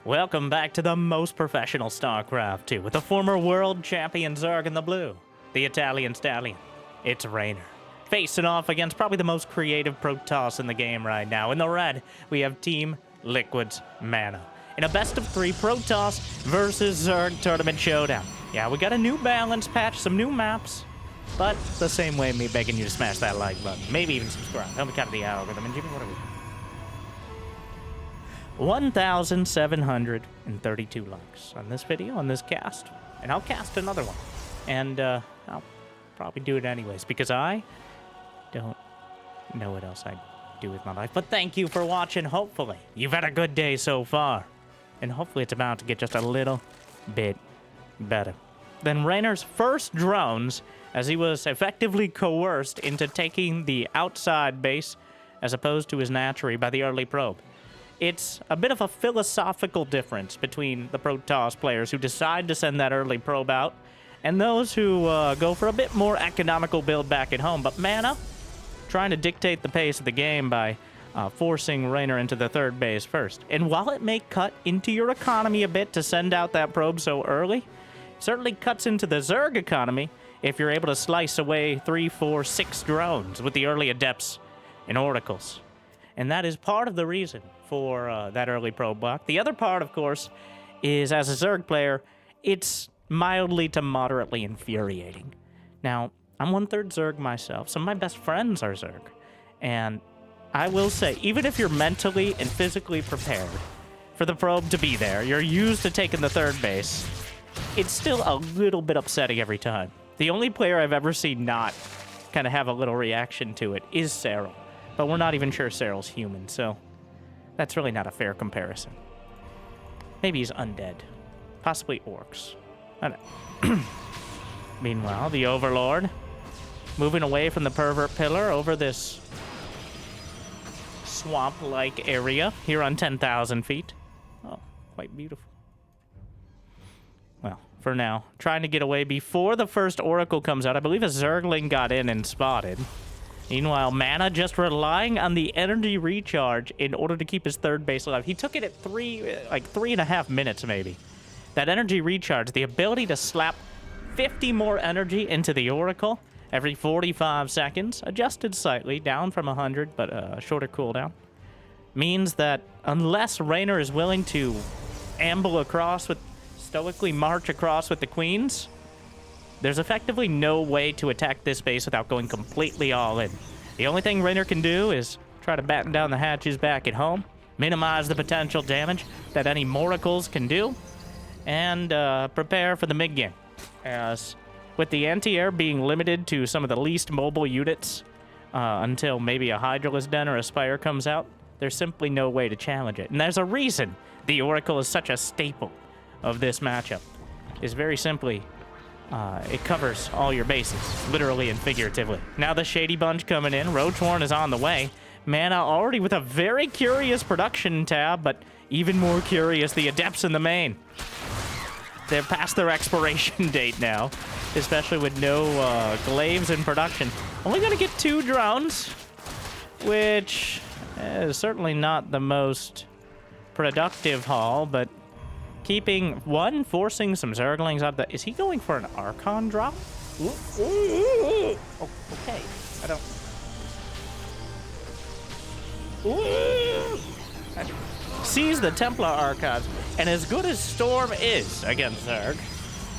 Welcome back to the most professional StarCraft 2 with the former world champion Zerg in the blue, the Italian stallion. It's Reynor, facing off against probably the most creative Protoss in the game right now. In the red, we have Team Liquid's Mana in a best-of-3 Protoss versus Zerg tournament showdown. Yeah, we got a new balance patch, some new maps, but the same way me begging you to smash that like button, maybe even subscribe. Help me cut the algorithm. And Jimmy, what are we? 1,732 likes on this video, on this cast, and I'll cast another one, and I'll probably do it anyways because I don't know what else I'd do with my life. But thank you for watching. Hopefully you've had a good day so far, and hopefully it's about to get just a little bit better. Then Reynor's first drones, as he was effectively coerced into taking the outside base as opposed to his naturey by the early probe. It's a bit of a philosophical difference between the Protoss players who decide to send that early probe out and those who go for a bit more economical build back at home. But Mana, trying to dictate the pace of the game by forcing Reynor into the third base first. And while it may cut into your economy a bit to send out that probe so early, it certainly cuts into the Zerg economy if you're able to slice away 3, 4, 6 drones with the early adepts and oracles. And that is part of the reason for that early probe block. The other part, of course, is as a Zerg player, it's mildly to moderately infuriating. Now, I'm 1/3 Zerg myself. Some of my best friends are Zerg. And I will say, even if you're mentally and physically prepared for the probe to be there, you're used to taking the third base, it's still a little bit upsetting every time. The only player I've ever seen not kind of have a little reaction to it is Cyril. But we're not even sure Cyril's human, so that's really not a fair comparison. Maybe he's undead. Possibly orcs. I don't know. Meanwhile, the Overlord moving away from the pervert pillar over this swamp-like area here on 10,000 feet. Oh, quite beautiful. Well, for now, trying to get away before the first Oracle comes out. I believe a Zergling got in and spotted. Meanwhile, Mana just relying on the energy recharge in order to keep his third base alive. He took it at 3.5 minutes, maybe. That energy recharge, the ability to slap 50 more energy into the Oracle every 45 seconds, adjusted slightly, down from 100, but a shorter cooldown, means that unless Reynor is willing to amble across stoically march across with the queens, there's effectively no way to attack this base without going completely all in. The only thing Reynor can do is try to batten down the hatches back at home, minimize the potential damage that any Moracles can do, and prepare for the mid-game. As with the anti-air being limited to some of the least mobile units until maybe a Hydralisk Den or a Spire comes out, there's simply no way to challenge it. And there's a reason the Oracle is such a staple of this matchup. It's very simply it covers all your bases, literally and figuratively. Now the Shady Bunch coming in. Roachhorn is on the way. Mana already with a very curious production tab, but even more curious, the Adepts in the main. They're past their expiration date now, especially with no glaives in production. Only going to get 2 drones, which is certainly not the most productive haul, but keeping one, forcing some Zerglings out of the... Is he going for an Archon drop? Oh, okay. I don't... Sees the Templar Archons, and as good as Storm is against Zerg,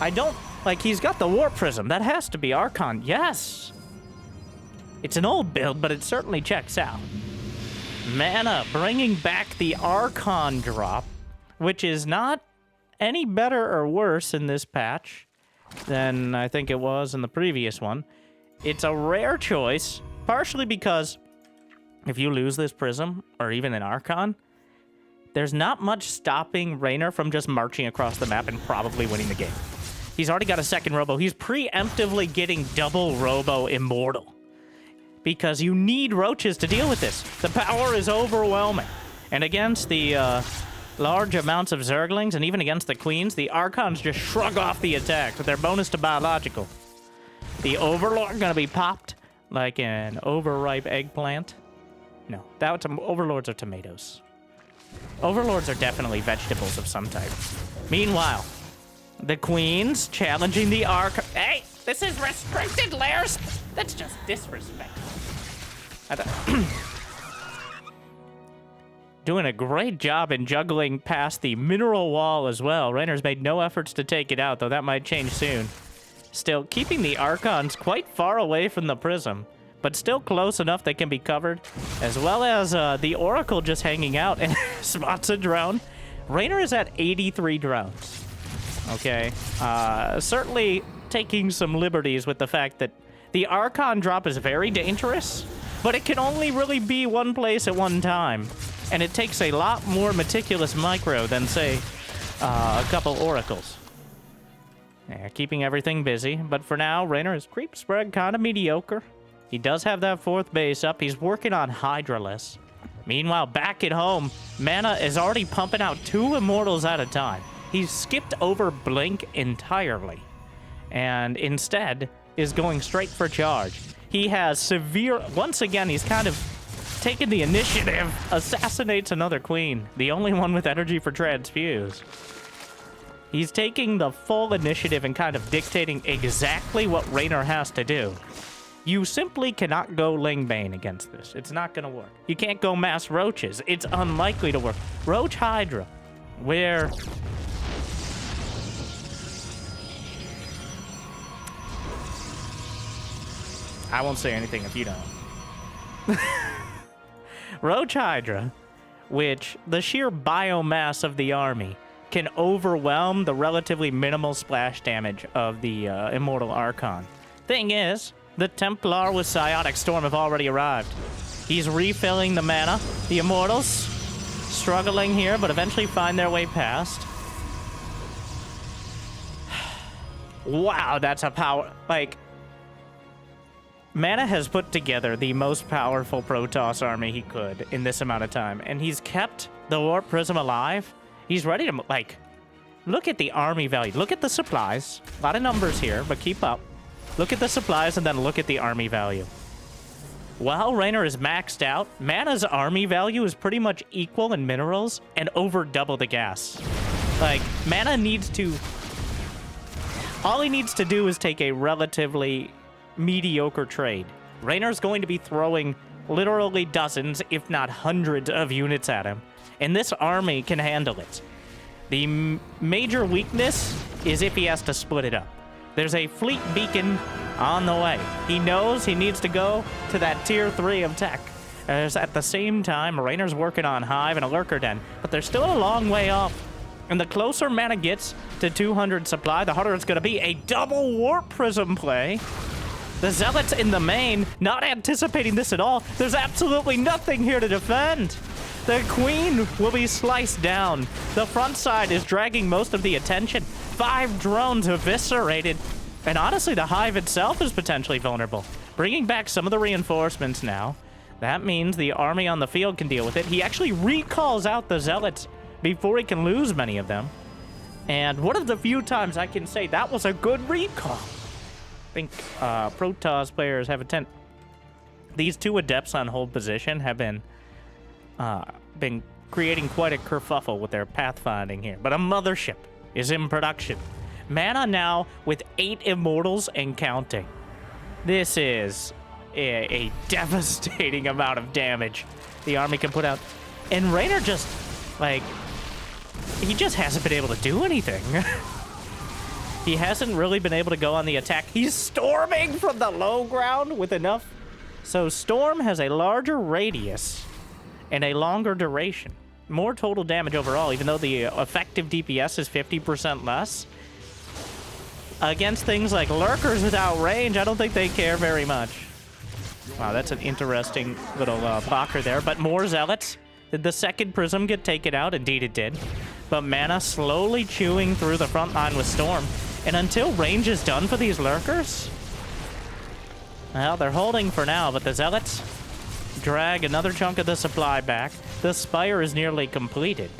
I don't... Like, he's got the Warp Prism. That has to be Archon. Yes! It's an old build, but it certainly checks out. Mana bringing back the Archon drop, which is not any better or worse in this patch than I think it was in the previous one. It's a rare choice, partially because if you lose this Prism, or even an Archon, there's not much stopping Reynor from just marching across the map and probably winning the game. He's already got a second Robo. He's preemptively getting double Robo Immortal because you need roaches to deal with this. The power is overwhelming. And against the large amounts of Zerglings, and even against the Queens, the Archons just shrug off the attacks with their bonus to biological. The Overlord gonna be popped like an overripe eggplant. No, that's Overlords are tomatoes. Overlords are definitely vegetables of some type. Meanwhile, the queens challenging the arc. Hey, this is restricted lairs. That's just disrespect. Doing a great job in juggling past the mineral wall as well. Reynor's made no efforts to take it out, though that might change soon. Still, keeping the Archons quite far away from the Prism, but still close enough they can be covered, as well as the Oracle just hanging out and spots a drone. Reynor is at 83 drones. Okay, certainly taking some liberties with the fact that the Archon drop is very dangerous, but it can only really be one place at one time. And it takes a lot more meticulous micro than, say, a couple oracles. Yeah, keeping everything busy. But for now, Reynor is creep spread kind of mediocre. He does have that 4th base up. He's working on Hydraless. Meanwhile, back at home, Mana is already pumping out 2 Immortals at a time. He's skipped over Blink entirely. And instead is going straight for charge. He has severe... Once again, he's kind of... taking the initiative, assassinates another queen, the only one with energy for transfuse. He's taking the full initiative and kind of dictating exactly what Reynor has to do. You simply cannot go Lingbane against this. It's not going to work. You can't go Mass Roaches. It's unlikely to work. Roach Hydra, where... I won't say anything if you don't. Roach Hydra, which the sheer biomass of the army can overwhelm the relatively minimal splash damage of the Immortal Archon. Thing is, the Templar with Psionic Storm have already arrived. He's refilling the mana. The Immortals struggling here, but eventually find their way past. Wow, that's a power... Like... Mana has put together the most powerful Protoss army he could in this amount of time, and he's kept the Warp Prism alive. He's ready to, like, look at the army value. Look at the supplies. A lot of numbers here, but keep up. Look at the supplies and then look at the army value. While Reynor is maxed out, Mana's army value is pretty much equal in minerals and over double the gas. Like, Mana needs to... All he needs to do is take a relatively... mediocre trade. Reynor's going to be throwing literally dozens, if not hundreds of units at him, and this army can handle it. The major weakness is if he has to split it up. There's a fleet beacon on the way. He knows he needs to go to that tier 3 of tech. As at the same time, Reynor's working on Hive and a Lurker Den, but they're still a long way off. And the closer Mana gets to 200 supply, the harder it's going to be. A double Warp Prism play. The Zealots in the main, not anticipating this at all. There's absolutely nothing here to defend. The Queen will be sliced down. The front side is dragging most of the attention. 5 drones eviscerated. And honestly, the Hive itself is potentially vulnerable. Bringing back some of the reinforcements now. That means the army on the field can deal with it. He actually recalls out the Zealots before he can lose many of them. And one of the few times I can say that was a good recall. I think Protoss players have these 2 adepts on hold position have been creating quite a kerfuffle with their pathfinding here. But a mothership is in production. Mana now with 8 Immortals and counting. This is a devastating amount of damage the army can put out. And Reynor just, like, he just hasn't been able to do anything. He hasn't really been able to go on the attack. He's storming from the low ground with enough. So Storm has a larger radius and a longer duration. More total damage overall, even though the effective DPS is 50% less. Against things like Lurkers without range, I don't think they care very much. Wow, that's an interesting little blocker there. But more Zealots. Did the second Prism get taken out? Indeed it did. But Mana slowly chewing through the front line with Storm. And until range is done for these Lurkers, well, they're holding for now, but the Zealots drag another chunk of the supply back. The Spire is nearly completed,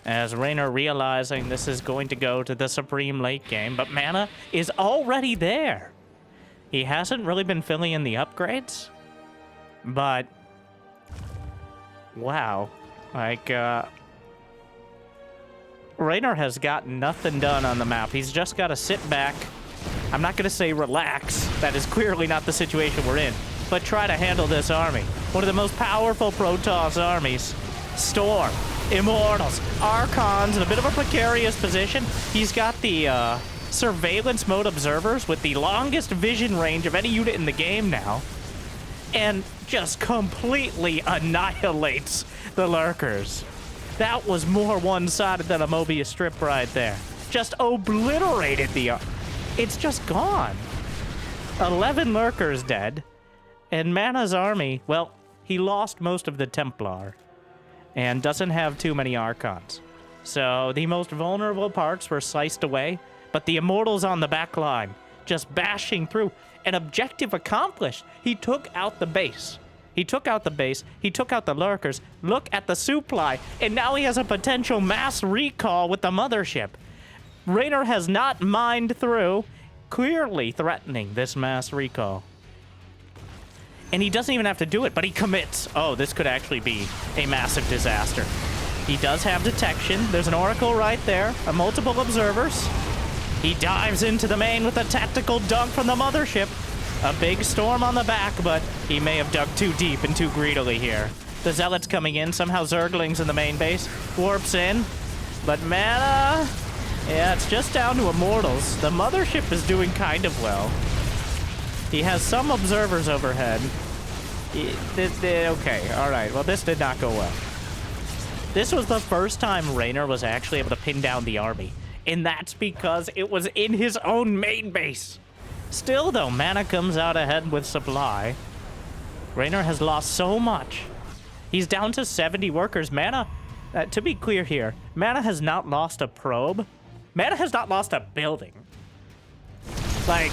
as Reynor realizing this is going to go to the Supreme late game, but Mana is already there. He hasn't really been filling in the upgrades, but wow. Like, Reynor has got nothing done on the map. He's just got to sit back. I'm not going to say relax. That is clearly not the situation we're in. But try to handle this army. One of the most powerful Protoss armies. Storm, Immortals, Archons in a bit of a precarious position. He's got the surveillance mode observers with the longest vision range of any unit in the game now. And just completely annihilates the lurkers. That was more one-sided than a Mobius strip right there. Just obliterated the... It's just gone. 11 lurkers dead. And Mana's army, well, he lost most of the Templar. And doesn't have too many Archons. So the most vulnerable parts were sliced away. But the Immortals on the back line, just bashing through. An objective accomplished. He took out the base. He took out the base. He took out the lurkers. Look at the supply. And now he has a potential mass recall with the mothership. Reynor has not mined through, clearly threatening this mass recall. And he doesn't even have to do it, but he commits. Oh, this could actually be a massive disaster. He does have detection. There's an Oracle right there. Multiple observers. He dives into the main with a tactical dunk from the mothership. A big storm on the back, but he may have dug too deep and too greedily here. The Zealots coming in. Somehow Zerglings in the main base. Warps in. But Mana... Yeah, it's just down to Immortals. The mothership is doing kind of well. He has some observers overhead. Okay, alright. Well, this did not go well. This was the first time Reynor was actually able to pin down the army. And that's because it was in his own main base. Still, though, Mana comes out ahead with supply. Reynor has lost so much. He's down to 70 workers. Mana, to be clear here, Mana has not lost a probe. Mana has not lost a building. Like,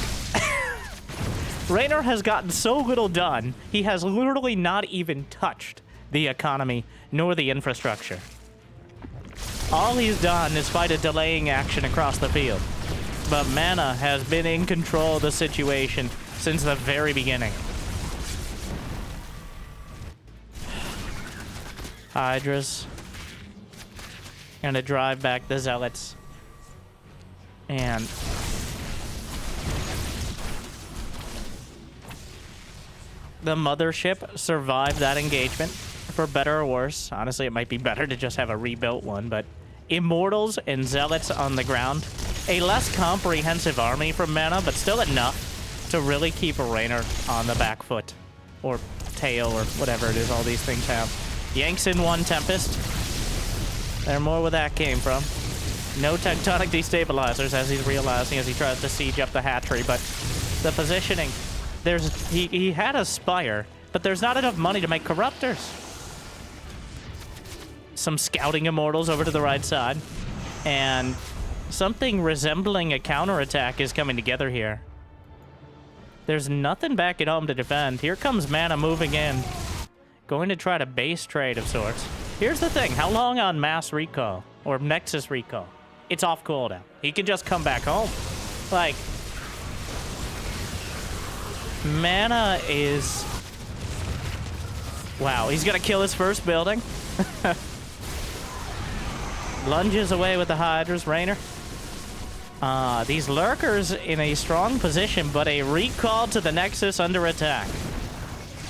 Reynor has gotten so little done, he has literally not even touched the economy nor the infrastructure. All he's done is fight a delaying action across the field. But Mana has been in control of the situation since the very beginning. Hydras. Gonna drive back the Zealots. And... the mothership survived that engagement. For better or worse. Honestly, it might be better to just have a rebuilt one, but... Immortals and Zealots on the ground. A less comprehensive army from Mana, but still enough to really keep Reynor on the back foot. Or tail, or whatever it is all these things have. Yanks in one Tempest. There more where that came from. No tectonic destabilizers, as he's realizing as he tries to siege up the hatchery, but the positioning... He had a Spire, but there's not enough money to make Corruptors. Some scouting Immortals over to the right side. And something resembling a counterattack is coming together here. There's nothing back at home to defend. Here comes Mana moving in. Going to try to base trade of sorts. Here's the thing. How long on mass recall? Or Nexus recall? It's off cooldown. He can just come back home. Like... Mana is... Wow, he's gonna kill his first building. Lunges away with the Hydras, Reynor. These lurkers in a strong position, but a recall to the Nexus under attack.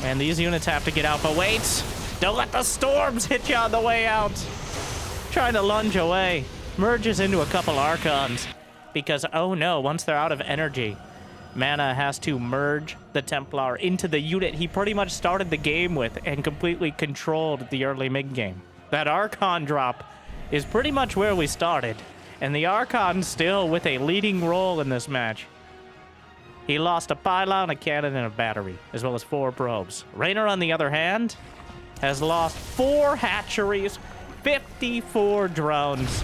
And these units have to get out, but wait! Don't let the storms hit you on the way out! Trying to lunge away. Merges into a couple Archons. Because, oh no, once they're out of energy, Mana has to merge the Templar into the unit he pretty much started the game with and completely controlled the early mid-game. That Archon drop is pretty much where we started, and the Archon still with a leading role in this match. He lost a pylon, a cannon, and a battery, as well as 4 probes. Reynor, on the other hand, has lost 4 hatcheries, 54 drones,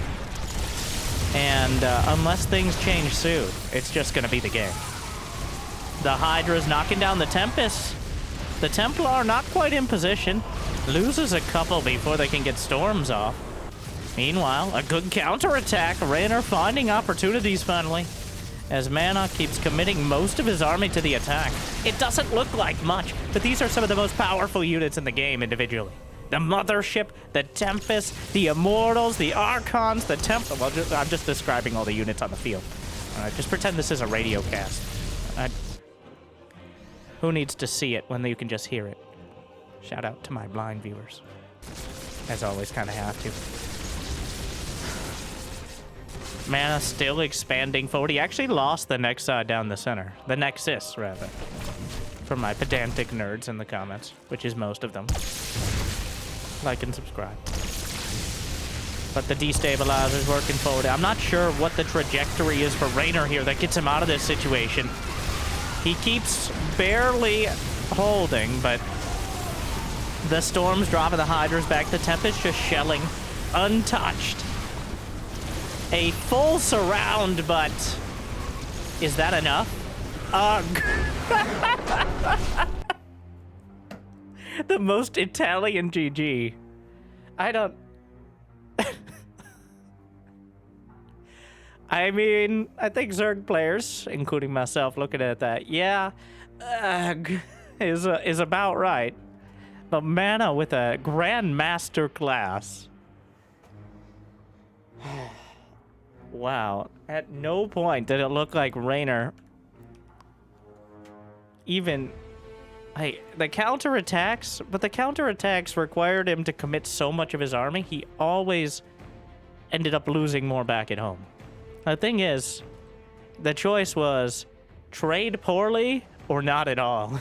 and unless things change soon, it's just going to be the game. The Hydra's knocking down the Tempest. The Templar not quite in position. Loses a couple before they can get storms off. Meanwhile, a good counterattack. Reynor finding opportunities finally. As Mana keeps committing most of his army to the attack. It doesn't look like much, but these are some of the most powerful units in the game individually. The Mothership, the Tempest, the Immortals, the Archons, the Temple. Well, I'm just describing all the units on the field. Just pretend this is a radio cast. Who needs to see it when you can just hear it? Shout out to my blind viewers. As always, kind of have to. Mana still expanding forward. He actually lost the Nexus down the center. The Nexus, rather. For my pedantic nerds in the comments, which is most of them. Like and subscribe. But the destabilizer's working forward. I'm not sure what the trajectory is for Reynor here that gets him out of this situation. He keeps barely holding, but the Storm's dropping the Hydras back. The Tempest just shelling, untouched. A full surround, but is that enough? Ugh. The most Italian GG. I don't... I mean, I think Zerg players, including myself, looking at that, yeah, is about right. But Mana with a Grand Master class. Wow. At no point did it look like Reynor even... Hey, the counterattacks, but the counterattacks required him to commit so much of his army, he always ended up losing more back at home. The thing is, the choice was trade poorly or not at all.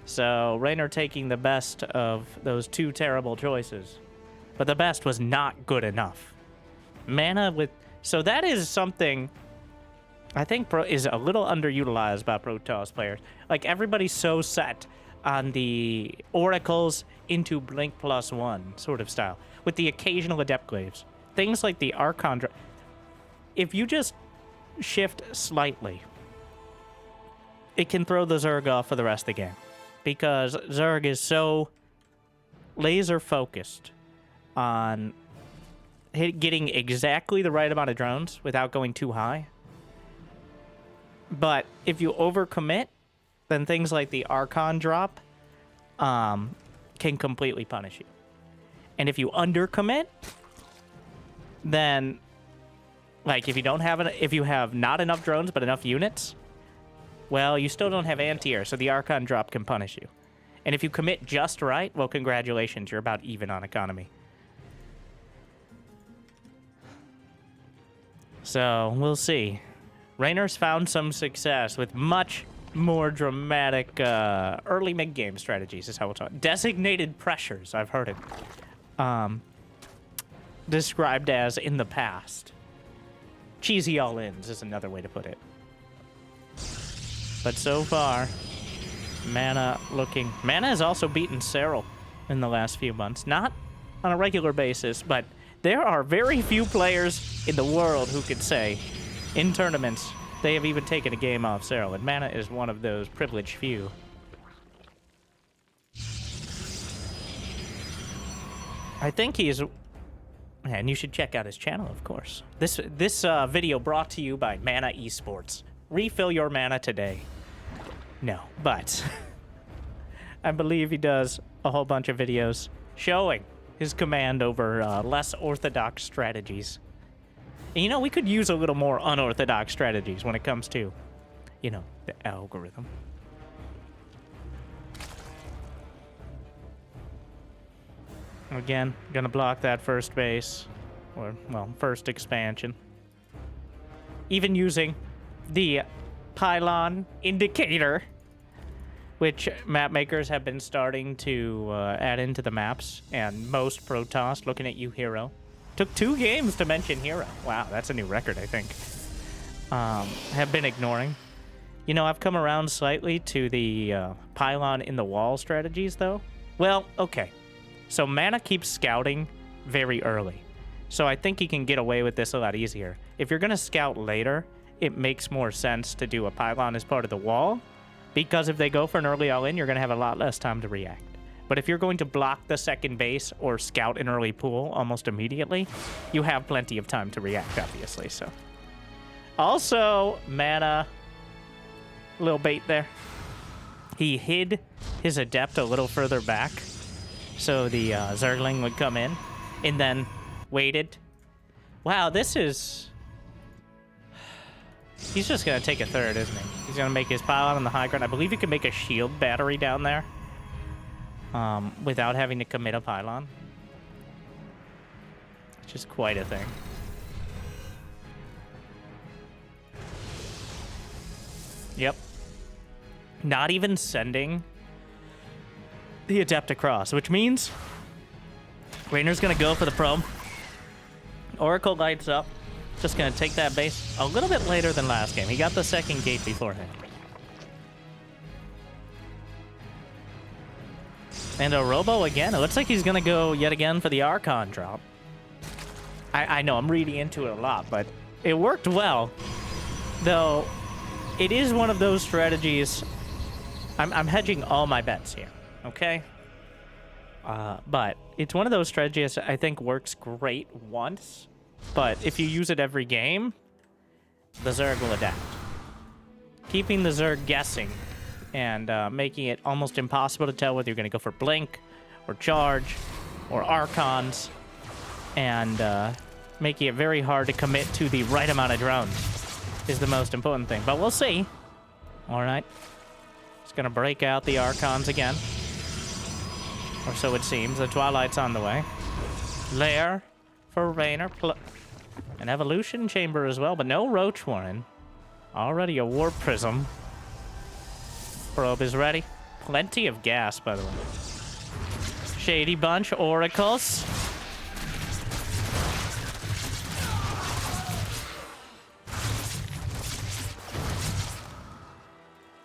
So, Reynor taking the best of those two terrible choices. But the best was not good enough. Mana with... So that is something I think is a little underutilized by Protoss players. Like, everybody's so set on the Oracles into Blink +1 sort of style, with the occasional Adept Glaives. Things like the Archon... If you just shift slightly, it can throw the Zerg off for the rest of the game. Because Zerg is so laser-focused on getting exactly the right amount of drones without going too high. But if you overcommit, then things like the Archon drop can completely punish you. And if you undercommit, then, like, if you have not enough drones but enough units, well, you still don't have anti-air, so the Archon drop can punish you. And if you commit just right, well, congratulations, you're about even on economy. So, we'll see. Reynor's found some success with much more dramatic early mid-game strategies, is how we'll talk. Designated pressures, I've heard it described as in the past. Cheesy all-ins is another way to put it. But so far, Mana has also beaten Serral in the last few months. Not on a regular basis, but there are very few players in the world who could say, in tournaments, they have even taken a game off Serral, and Mana is one of those privileged few. I think he's... And you should check out his channel, of course. This video brought to you by Mana Esports. Refill your mana today. No, but I believe he does a whole bunch of videos showing his command over less orthodox strategies. And, you know, we could use a little more unorthodox strategies when it comes to, you know, the algorithm. Again, gonna block that first base, or, well, first expansion. Even using the pylon indicator, which map makers have been starting to add into the maps, and most Protoss, looking at you, Hero. Took 2 games to mention Hero. Wow, that's a new record, I think. Have been ignoring. You know, I've come around slightly to the pylon in the wall strategies, though. Well, okay. So Mana keeps scouting very early. So I think he can get away with this a lot easier. If you're going to scout later, it makes more sense to do a pylon as part of the wall, because if they go for an early all-in, you're going to have a lot less time to react. But if you're going to block the second base or scout an early pool almost immediately, you have plenty of time to react, obviously. So, also, Mana, little bait there. He hid his Adept a little further back so the Zergling would come in, and then waited. Wow, this is... He's just going to take a third, isn't he? He's going to make his pylon on the high ground. I believe you can make a shield battery down there without having to commit a pylon. Which is quite a thing. Yep. Not even sending the Adept across, which means Reynor's going to go for the probe. Oracle lights up. Just going to take that base a little bit later than last game. He got the second gate beforehand. And a Robo again. It looks like he's going to go yet again for the Archon drop. I know I'm reading into it a lot, but it worked well. Though, it is one of those strategies... I'm hedging all my bets here, okay? But it's one of those strategies I think works great once. But if you use it every game, the Zerg will adapt. Keeping the Zerg guessing and making it almost impossible to tell whether you're going to go for Blink or Charge or Archons, and making it very hard to commit to the right amount of drones is the most important thing. But we'll see. All right. It's going to break out the Archons again. Or so it seems. The Twilight's on the way. Lair for Reynor. An Evolution Chamber as well, but no Roach Warren. Already a Warp Prism. Probe is ready. Plenty of gas, by the way. Shady Bunch, Oracles.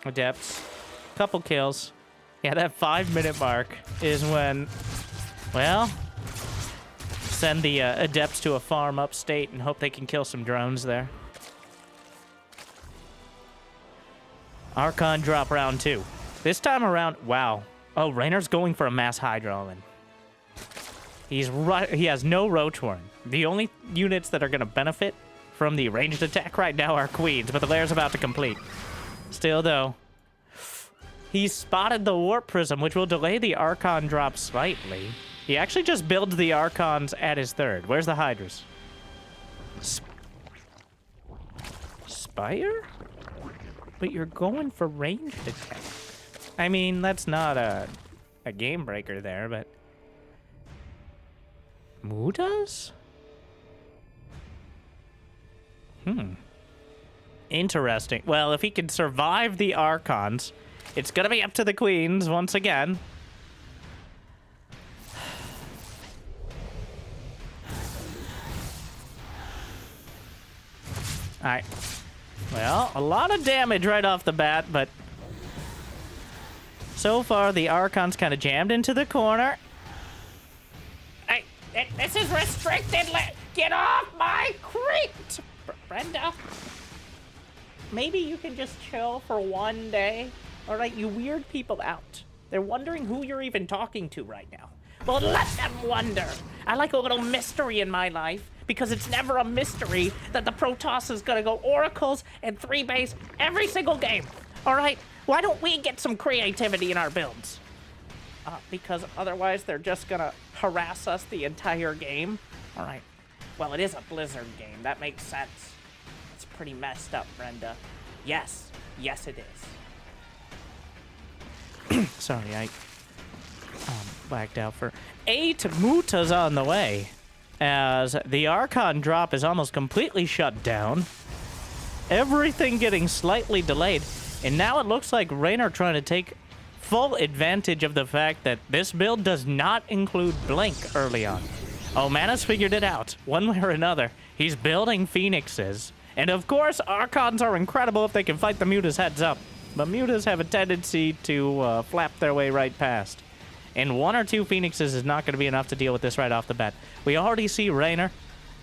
Adepts. Couple kills. Yeah, that 5-minute mark is when, well, send the Adepts to a farm upstate and hope they can kill some drones there. Archon drop round 2. This time around, wow. Oh, Reynor's going for a mass Hydra. He's right. He has no Roach Warren. The only units that are going to benefit from the ranged attack right now are Queens, but the lair's about to complete. Still, though, he's spotted the Warp Prism, which will delay the Archon drop slightly. He actually just builds the Archons at his third. Where's the Hydras? Spire? But you're going for ranged attack. I mean, that's not a game breaker there, but... Mutas? Interesting. Well, if he can survive the Archons, it's gonna be up to the Queens once again. Alright. Well, a lot of damage right off the bat, but so far the Archon's kind of jammed into the corner. Hey, this is restricted. Get off my crate! Brenda, maybe you can just chill for one day. All right, you weird people out. They're wondering who you're even talking to right now. Well, let them wonder. I like a little mystery in my life, because it's never a mystery that the Protoss is gonna go Oracles and 3-base every single game. All right, why don't we get some creativity in our builds? Because otherwise they're just gonna harass us the entire game. All right, well, it is a Blizzard game. That makes sense. It's pretty messed up, Brenda. Yes, it is. Sorry, I blacked out for 8 Mutas on the way, as the Archon drop is almost completely shut down. Everything getting slightly delayed, and now it looks like Reynor trying to take full advantage of the fact that this build does not include Blink early on. Oh, Mana's figured it out, one way or another. He's building Phoenixes, and of course, Archons are incredible if they can fight the Mutas heads up. But Mutas have a tendency to flap their way right past. And 1 or 2 Phoenixes is not going to be enough to deal with this right off the bat. We already see Reynor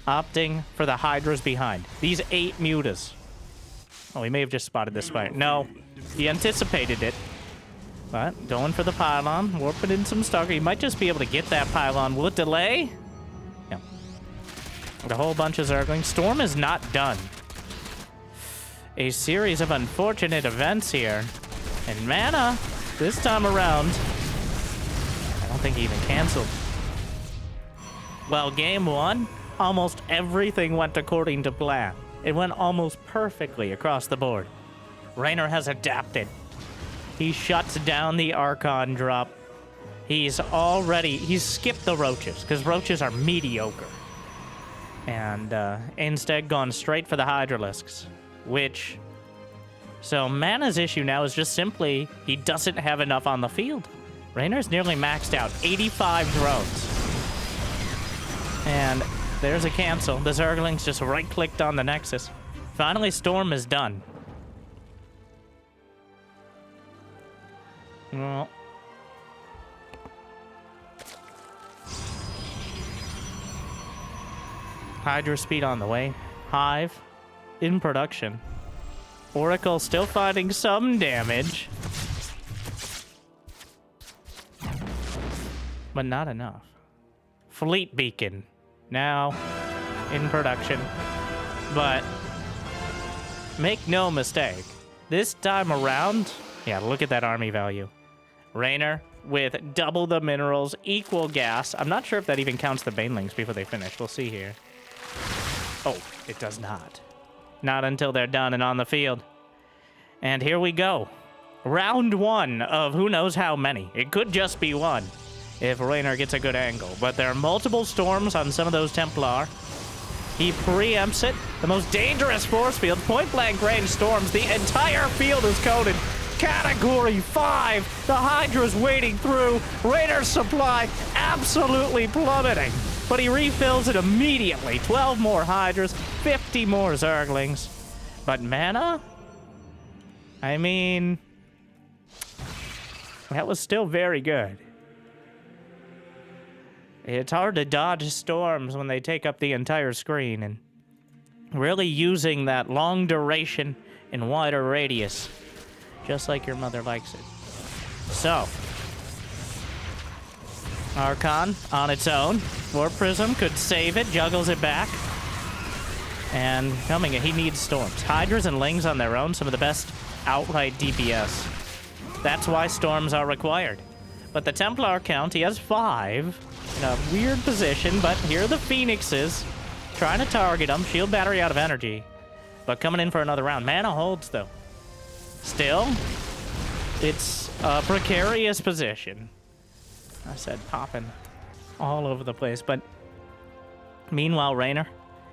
opting for the Hydras behind. These 8 Mutas. Oh, he may have just spotted this fire. No, he anticipated it. But going for the pylon, warping in some Stalker. He might just be able to get that pylon. Will it delay? No. A whole bunch of Zerglings. Storm is not done. A series of unfortunate events here. And Mana, this time around, I don't don't think he even canceled. Well, game one, almost everything went according to plan. It went almost perfectly across the board. Reynor has adapted. He shuts down the Archon drop. He's skipped the roaches, because roaches are mediocre. And instead gone straight for the Hydralisks, which... So Mana's issue now is just simply he doesn't have enough on the field. Reynor's nearly maxed out, 85 drones. And there's a cancel. The Zerglings just right-clicked on the Nexus. Finally, Storm is done. Well... Hydra speed on the way. Hive in production. Oracle still finding some damage. But not enough. Fleet Beacon now in production. But make no mistake, this time around, yeah, look at that army value. Reynor with double the minerals, equal gas. I'm not sure if that even counts the banelings before they finish. We'll see here. Oh, it does not. Not until they're done and on the field. And here we go. Round one of who knows how many. It could just be one if Reynor gets a good angle. But there are multiple storms on some of those Templar. He preempts it. The most dangerous force field. Point-blank range storms. The entire field is coated. Category 5. The Hydra's wading through. Reynor's supply absolutely plummeting. But he refills it immediately. 12 more Hydras, 50 more Zerglings. But mana? I mean... that was still very good. It's hard to dodge storms when they take up the entire screen, and really using that long duration and wider radius, just like your mother likes it. So, Archon on its own. Warp Prism could save it, juggles it back. And coming in, he needs storms. Hydras and Lings on their own, some of the best outright DPS. That's why storms are required. But the Templar count, he has 5 in a weird position, but here are the Phoenixes trying to target them. Shield battery out of energy, but coming in for another round. Mana holds, though. Still, it's a precarious position. I said popping all over the place, but meanwhile, Reynor,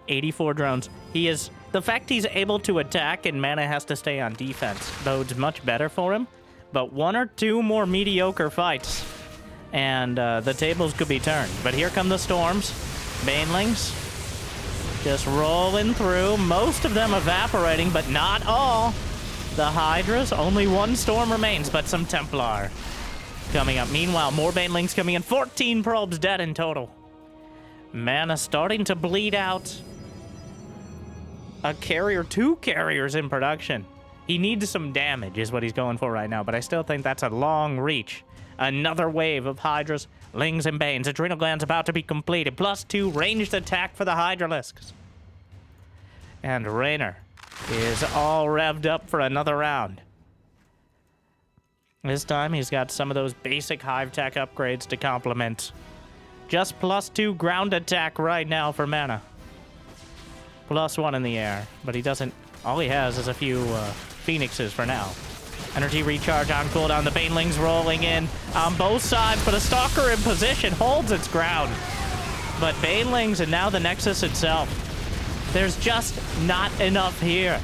84 drones. He is... the fact he's able to attack and mana has to stay on defense bodes much better for him. But 1 or 2 more mediocre fights, and the tables could be turned. But here come the storms. Banelings just rolling through. Most of them evaporating, but not all. The Hydras, only 1 storm remains, but some Templar coming up. Meanwhile, more Banelings coming in. 14 probes dead in total. Mana starting to bleed out. A carrier, 2 carriers in production. He needs some damage is what he's going for right now, but I still think that's a long reach. Another wave of Hydras, Lings, and Banes. Adrenal Gland's about to be completed. +2 ranged attack for the Hydralisks. And Reynor is all revved up for another round. This time he's got some of those basic Hive Tech upgrades to complement. Just +2 ground attack right now for mana. +1 in the air, but he doesn't... all he has is a few Phoenixes for now. Energy recharge on cooldown. The Banelings rolling in on both sides, but a Stalker in position holds its ground. But Banelings and now the Nexus itself. There's just not enough here.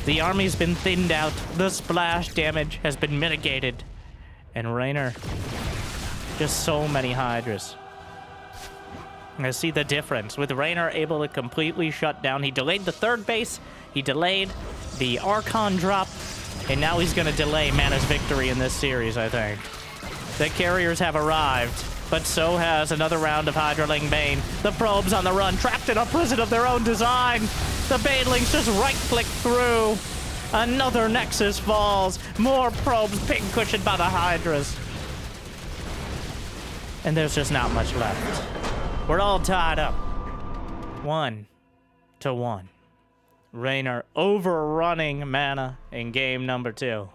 The army's been thinned out. The splash damage has been mitigated. And Reynor, just so many Hydras. I see the difference. With Reynor able to completely shut down. He delayed the 3rd base. He delayed the Archon drop. And now he's going to delay Mana's victory in this series, I think. The carriers have arrived. But so has another round of Hydraling Bane. The probes on the run, trapped in a prison of their own design. The Banelings just right-click through. Another Nexus falls. More probes pin-cushioned by the Hydras. And there's just not much left. We're all tied up. 1-1. Reynor overrunning Mana in game number 2.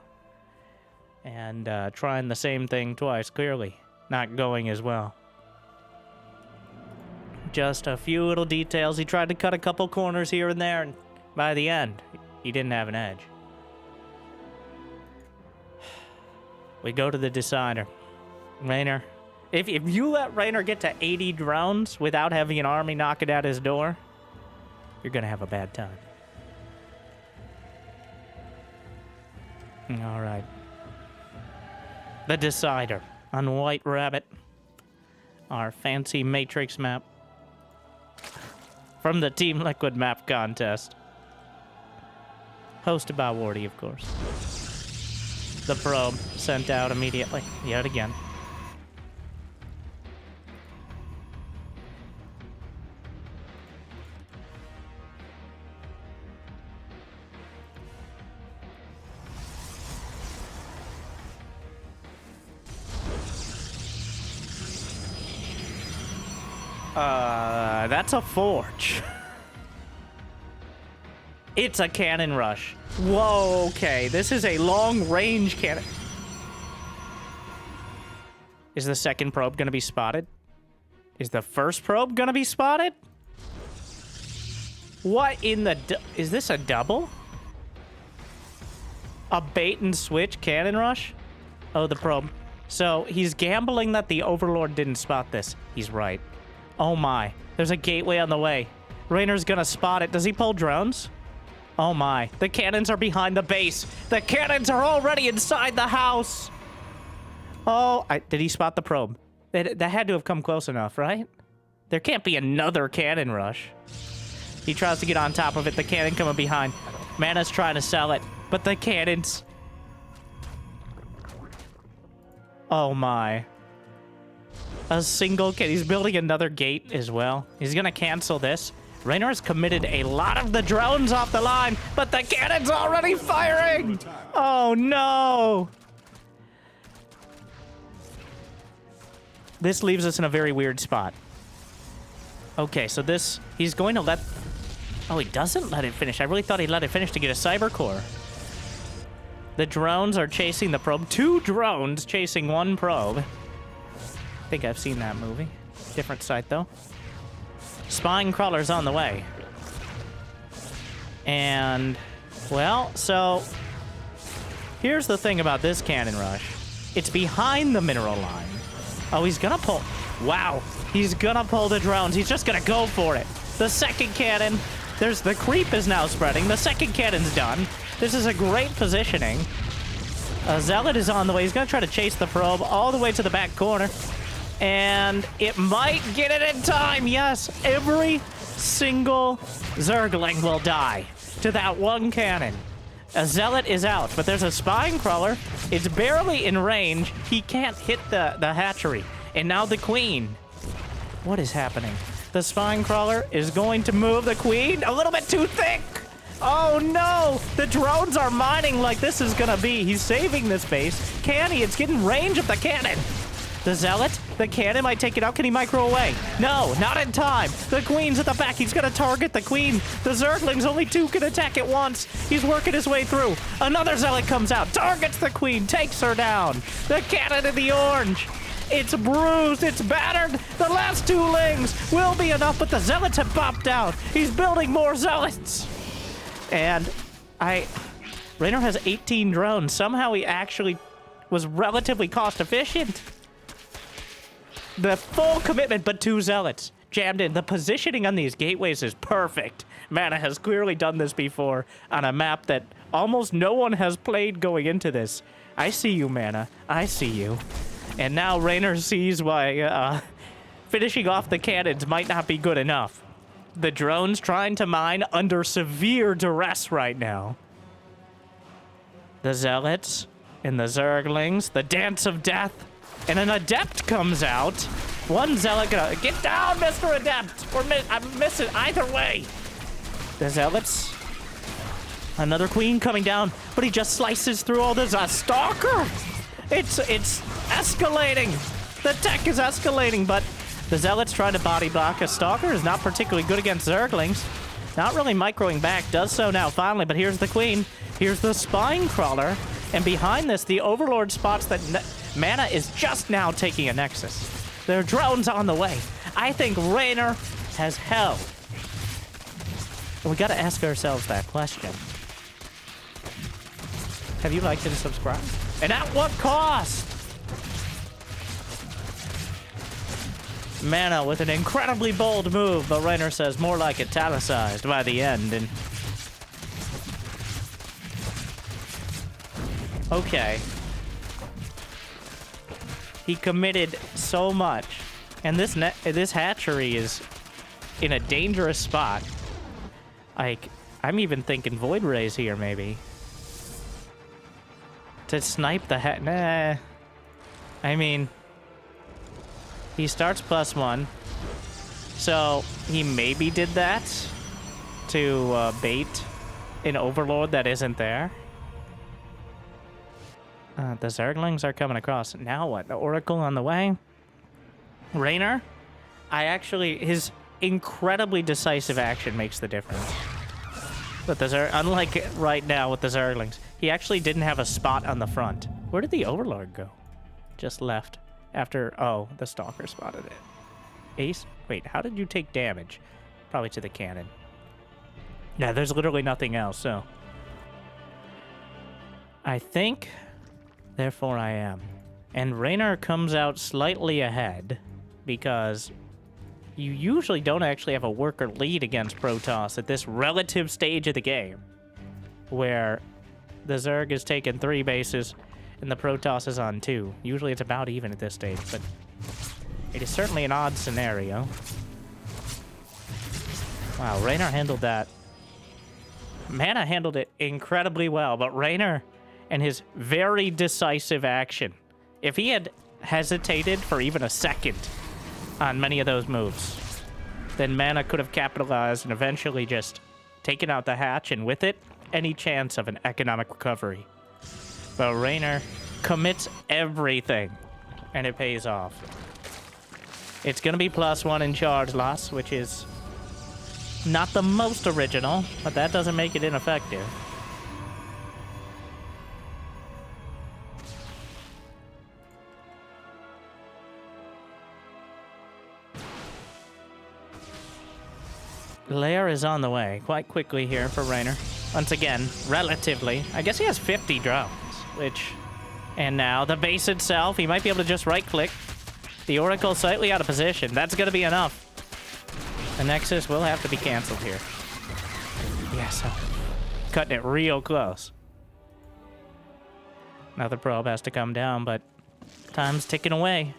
And trying the same thing twice, clearly. not going as well. Just a few little details. He tried to cut a couple corners here and there, and by the end, he didn't have an edge. We go to the decider. Reynor. If you let Reynor get to 80 drones without having an army knock it at his door, you're going to have a bad time. All right. The decider on White Rabbit. Our fancy matrix map. From the Team Liquid map contest. Hosted by Wardy, of course. The probe sent out immediately, yet again. That's a forge. It's a cannon rush. Whoa, okay. This is a long-range cannon. Is the second probe gonna be spotted? Is the first probe gonna be spotted? What in the... Is this a double? A bait-and-switch cannon rush? Oh, the probe. So, he's gambling that the Overlord didn't spot this. He's right. Oh my. There's a gateway on the way. Reynor's gonna spot it. Does he pull drones? Oh my. The cannons are behind the base. The cannons are already inside the house. Oh, did he spot the probe? That had to have come close enough, right? There can't be another cannon rush. He tries to get on top of it. The cannon coming behind. Mana's trying to sell it. But the cannons... Oh my. A single cannon. He's building another gate as well. He's gonna cancel this. Reynor's committed a lot of the drones off the line, but the cannon's already firing! Oh no! This leaves us in a very weird spot. Okay, so this... He's going to let... Oh, he doesn't let it finish. I really thought he'd let it finish to get a cyber core. The drones are chasing the probe. 2 drones chasing 1 probe. I think I've seen that movie. Different site, though. Spine crawler's on the way. And, well, so... Here's the thing about this cannon rush. It's behind the mineral line. Oh, he's gonna pull... Wow. He's gonna pull the drones. He's just gonna go for it. The second cannon... There's the creep is now spreading. The second cannon's done. This is a great positioning. A zealot is on the way. He's gonna try to chase the probe all the way to the back corner. And it might get it in time. Yes, every single Zergling will die to that one cannon. A zealot is out, but there's a spine crawler. It's barely in range. He can't hit the hatchery. And now the queen. What is happening? The spine crawler is going to move the queen a little bit too thick. Oh no! The drones are mining like this is gonna be. He's saving this base. Can he? It's getting range of the cannon. The zealot? The cannon might take it out. Can he micro away? No, not in time. The queen's at the back. He's gonna target the queen. The Zerglings, only 2 can attack at once. He's working his way through. Another zealot comes out, targets the queen, takes her down. The cannon in the orange. It's bruised. It's battered. The last 2 lings will be enough, but the zealots have popped out. He's building more zealots. And Reynor has 18 drones. Somehow he actually was relatively cost efficient. The full commitment, but 2 zealots jammed in. The positioning on these gateways is perfect. Mana has clearly done this before on a map that almost no one has played going into this. I see you, Mana. I see you. And now Reynor sees why finishing off the cannons might not be good enough. The drone's trying to mine under severe duress right now. The zealots and the Zerglings, the dance of death. And an adept comes out. One zealot gonna get down, Mr. Adept. Or I'm missing either way. The zealots. Another queen coming down, but he just slices through all this. A stalker. It's escalating. The tech is escalating, but the zealots trying to body block. A stalker is not particularly good against Zerglings. Not really microing back. Does so now finally, but here's the queen. Here's the spine crawler. And behind this, the Overlord spots that Mana is just now taking a Nexus. There are drones on the way. I think Reynor has held. And we gotta ask ourselves that question. Have you liked and subscribed? And at what cost? Mana with an incredibly bold move, but Reynor says more like italicized by the end. And okay. He committed so much. And this hatchery is in a dangerous spot. Like, I'm even thinking Void Rays here, maybe. To snipe the nah. I mean, he starts +1. So, he maybe did that to bait an Overlord that isn't there. The Zerglings are coming across. Now what? The Oracle on the way? Reynor? His incredibly decisive action makes the difference. But unlike right now with the Zerglings, he actually didn't have a spot on the front. Where did the Overlord go? Just left. After, oh, the Stalker spotted it. Ace? Wait, how did you take damage? Probably to the cannon. Yeah, there's literally nothing else, so. I think, therefore I am. And Reynor comes out slightly ahead because you usually don't actually have a worker lead against Protoss at this relative stage of the game, where the Zerg is taking 3 bases and the Protoss is on 2. Usually it's about even at this stage, but it is certainly an odd scenario. Wow, Reynor handled that. Mana handled it incredibly well, but Reynor and his very decisive action. If he had hesitated for even a second on many of those moves, then Mana could have capitalized and eventually just taken out the hatch, and with it, any chance of an economic recovery. But Reynor commits everything, and it pays off. It's going to be +1 in charge loss, which is not the most original, but that doesn't make it ineffective. Lair is on the way quite quickly here for Reynor. Once again, relatively. I guess he has 50 drones, which... And now, the base itself, he might be able to just right-click. The Oracle slightly out of position. That's going to be enough. The Nexus will have to be canceled here. Yeah, so... Cutting it real close. Another probe has to come down, but... Time's ticking away.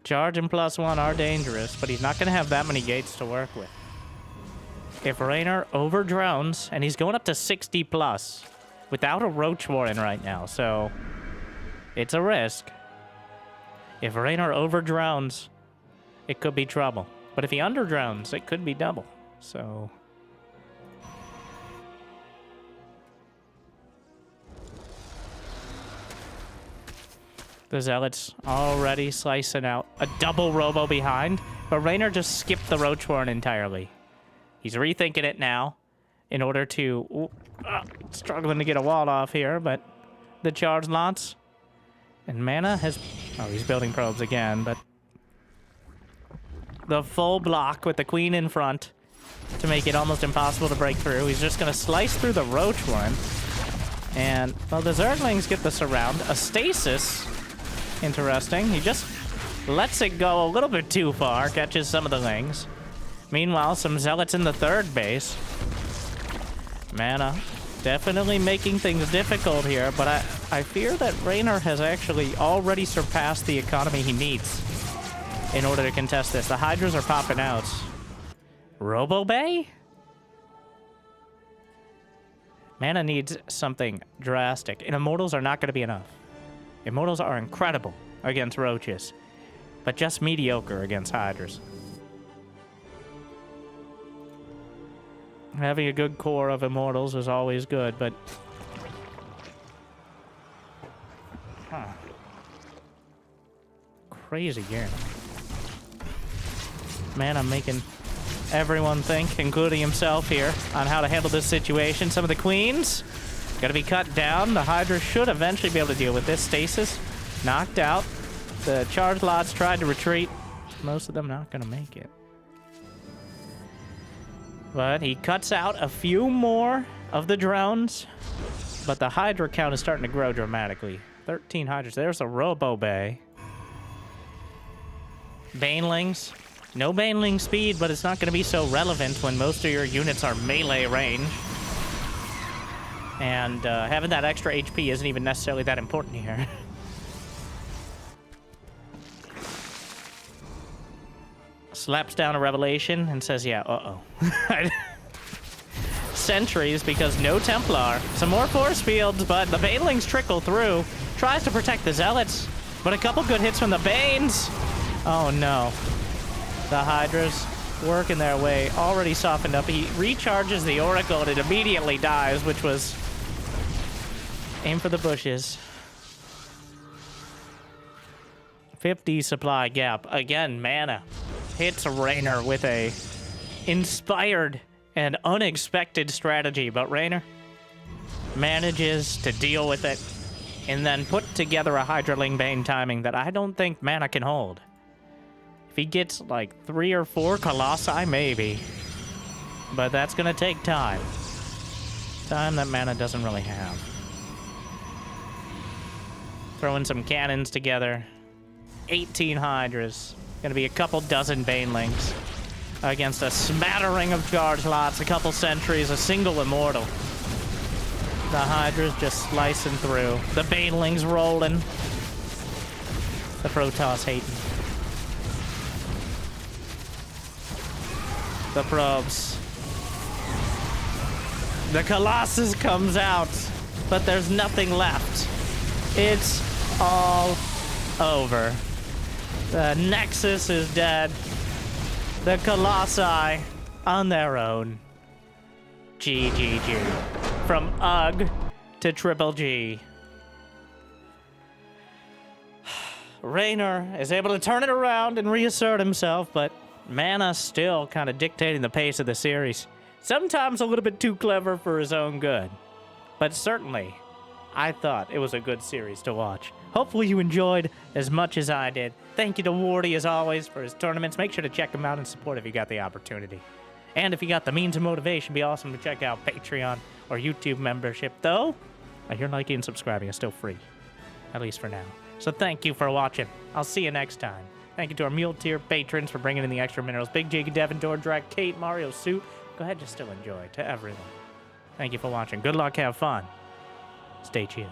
Charge and +1 are dangerous, but he's not going to have that many gates to work with. If Reynor over-drones, and he's going up to 60+, without a Roach Warren right now, so it's a risk. If Reynor over-drones, it could be trouble. But if he under-drones, it could be double, so... The Zealots already slicing out a double Robo behind, but Reynor just skipped the Roach Warren entirely. He's rethinking it now in order to... struggling to get a wall off here, but the charge lots. And Mana has... Oh, he's building probes again, but... The full block with the Queen in front to make it almost impossible to break through. He's just going to slice through the Roach Warren. And, well, the Zerglings get the surround. A Stasis... Interesting. He just lets it go a little bit too far, catches some of the Lings. Meanwhile, some Zealots in the third base. Mana definitely making things difficult here, but I fear that Reynor has actually already surpassed the economy he needs in order to contest this. The Hydras are popping out. Robo Bay? Mana needs something drastic, and Immortals are not going to be enough. Immortals are incredible against Roaches, but just mediocre against Hydras. Having a good core of Immortals is always good, but... Huh. Crazy game. Man, I'm making everyone think, including himself here, on how to handle this situation. Some of the Queens Gotta be cut down. The Hydra should eventually be able to deal with this. Stasis knocked out. The charge lots tried to retreat. Most of them not gonna make it. But he cuts out a few more of the drones. But the Hydra count is starting to grow dramatically. 13 Hydras. There's a Robo Bay. Banelings. No Baneling speed, but it's not going to be so relevant when most of your units are melee range. And having that extra HP isn't even necessarily that important here. Slaps down a Revelation and says, yeah, uh-oh. Sentries, because no Templar. Some more force fields, but the Banelings trickle through. Tries to protect the Zealots, but a couple good hits from the Banes. Oh, no. The Hydras working their way, already softened up. He recharges the Oracle and it immediately dies, which was aim for the bushes. 50 supply gap. Again, mana hits Reynor with a inspired and unexpected strategy, but Reynor manages to deal with it and then put together a Hydraling Bane timing that I don't think mana can hold. If he gets like 3 or 4 Colossi, maybe. But that's gonna take time. Time that mana doesn't really have. Throwing some cannons together. 18 Hydras. Gonna be a couple dozen Banelings. Against a smattering of charge lots, a couple sentries, a single Immortal. The Hydra's just slicing through. The Banelings rolling. The Protoss hating. The probes. The Colossus comes out, but there's nothing left. It's all over. The Nexus is dead. The Colossi on their own. GGG. From UG to Triple G. Reynor is able to turn it around and reassert himself, but mana still kind of dictating the pace of the series. Sometimes a little bit too clever for his own good. But certainly, I thought it was a good series to watch. Hopefully you enjoyed as much as I did. Thank you to Wardy, as always, for his tournaments. Make sure to check him out and support if you got the opportunity. And if you got the means and motivation, it'd be awesome to check out Patreon or YouTube membership. Though, I hear liking and subscribing is still free. At least for now. So thank you for watching. I'll see you next time. Thank you to our Mule Tier patrons for bringing in the extra minerals. Big Jake, Devin, Dordrak, Kate, Mario, Suit. Go ahead, just still enjoy. To everyone. Thank you for watching. Good luck, have fun. Stay chill.